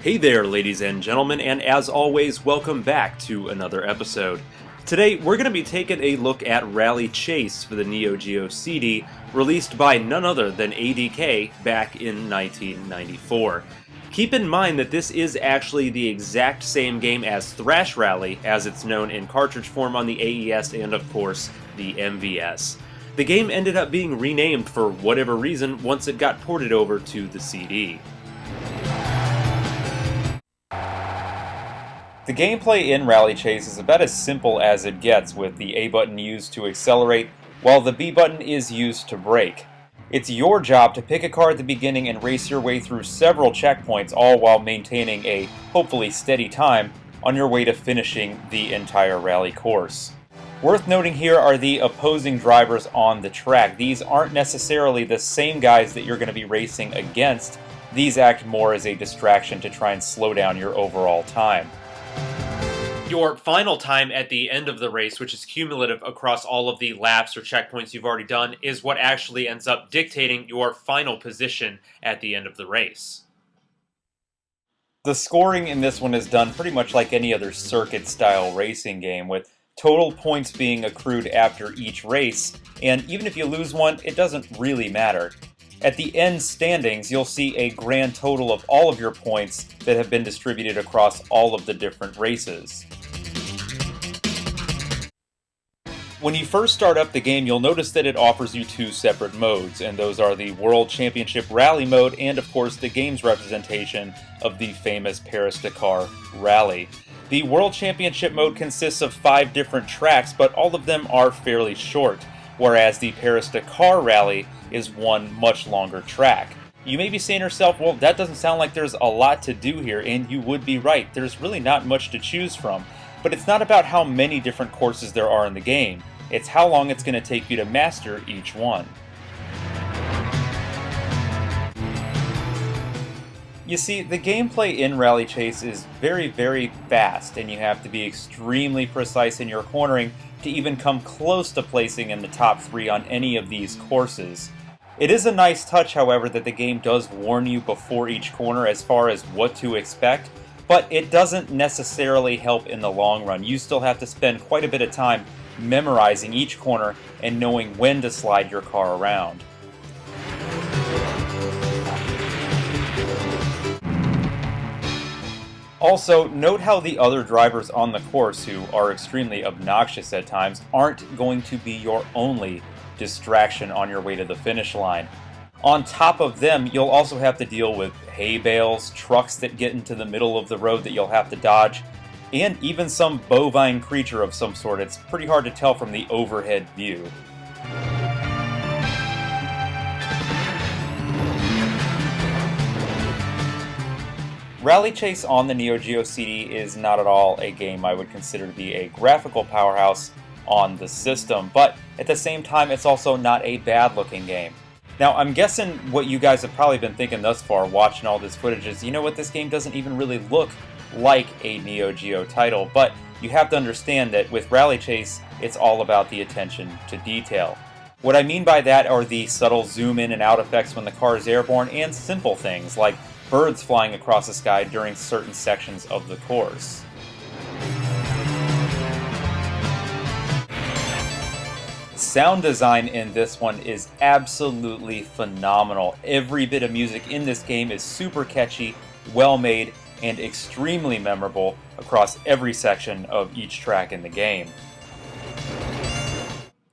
Hey there, ladies and gentlemen, and as always, welcome back to another episode. Today, we're going to be taking a look at Rally Chase for the Neo Geo CD, released by none other than ADK back in 1994. Keep in mind that this is actually the exact same game as Thrash Rally, as it's known in cartridge form on the AES and, of course, the MVS. The game ended up being renamed for whatever reason once it got ported over to the CD. The gameplay in Rally Chase is about as simple as it gets, with the A button used to accelerate, while the B button is used to brake. It's your job to pick a car at the beginning and race your way through several checkpoints, all while maintaining a, hopefully steady time, on your way to finishing the entire rally course. Worth noting here are the opposing drivers on the track. These aren't necessarily the same guys that you're going to be racing against. These act more as a distraction to try and slow down your overall time. Your final time at the end of the race, which is cumulative across all of the laps or checkpoints you've already done, is what actually ends up dictating your final position at the end of the race. The scoring in this one is done pretty much like any other circuit-style racing game, with total points being accrued after each race, and even if you lose one, it doesn't really matter. At the end standings, you'll see a grand total of all of your points that have been distributed across all of the different races. When you first start up the game, you'll notice that it offers you two separate modes, and those are the World Championship Rally mode and, of course, the game's representation of the famous Paris-Dakar Rally. The World Championship mode consists of 5 different tracks, but all of them are fairly short, whereas the Paris-Dakar Rally is one much longer track. You may be saying to yourself, well, that doesn't sound like there's a lot to do here, and you would be right. There's really not much to choose from. But it's not about how many different courses there are in the game. It's how long it's going to take you to master each one. You see, the gameplay in Rally Chase is very, very fast, and you have to be extremely precise in your cornering to even come close to placing in the top 3 on any of these courses. It is a nice touch, however, that the game does warn you before each corner as far as what to expect, but it doesn't necessarily help in the long run. You still have to spend quite a bit of time memorizing each corner and knowing when to slide your car around. Also, note how the other drivers on the course, who are extremely obnoxious at times, aren't going to be your only distraction on your way to the finish line. On top of them, you'll also have to deal with hay bales, trucks that get into the middle of the road that you'll have to dodge, and even some bovine creature of some sort. It's pretty hard to tell from the overhead view. Rally Chase on the Neo Geo CD is not at all a game I would consider to be a graphical powerhouse on the system, but at the same time, it's also not a bad-looking game. Now, I'm guessing what you guys have probably been thinking thus far, watching all this footage, is, you know what, this game doesn't even really look like a Neo Geo title, but you have to understand that with Rally Chase, it's all about the attention to detail. What I mean by that are the subtle zoom in and out effects when the car is airborne, and simple things like birds flying across the sky during certain sections of the course. Sound design in this one is absolutely phenomenal. Every bit of music in this game is super catchy, well made, and extremely memorable across every section of each track in the game.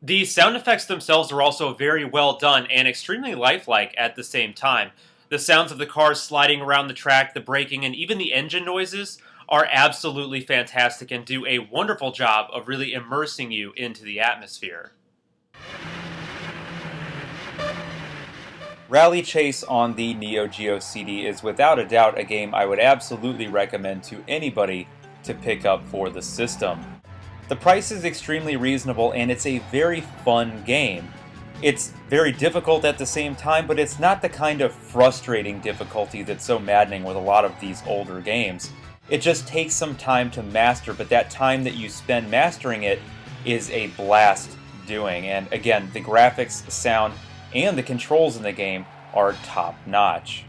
The sound effects themselves are also very well done and extremely lifelike at the same time. The sounds of the cars sliding around the track, the braking, and even the engine noises are absolutely fantastic and do a wonderful job of really immersing you into the atmosphere. Rally Chase on the Neo Geo CD is without a doubt a game I would absolutely recommend to anybody to pick up for the system. The price is extremely reasonable and it's a very fun game. It's very difficult at the same time, but it's not the kind of frustrating difficulty that's so maddening with a lot of these older games. It just takes some time to master, but that time that you spend mastering it is a blast doing. And again, the graphics, sound, and the controls in the game are top-notch.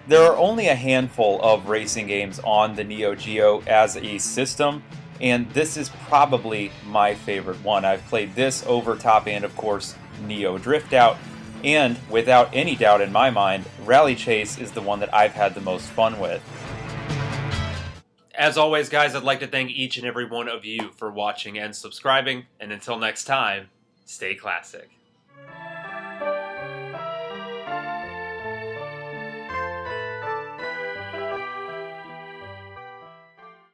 There are only a handful of racing games on the Neo Geo as a system, and this is probably my favorite one. I've played this over top and, of course, Neo Drift Out, and without any doubt in my mind, Rally Chase is the one that I've had the most fun with. As always, guys, I'd like to thank each and every one of you for watching and subscribing, and until next time, stay classic.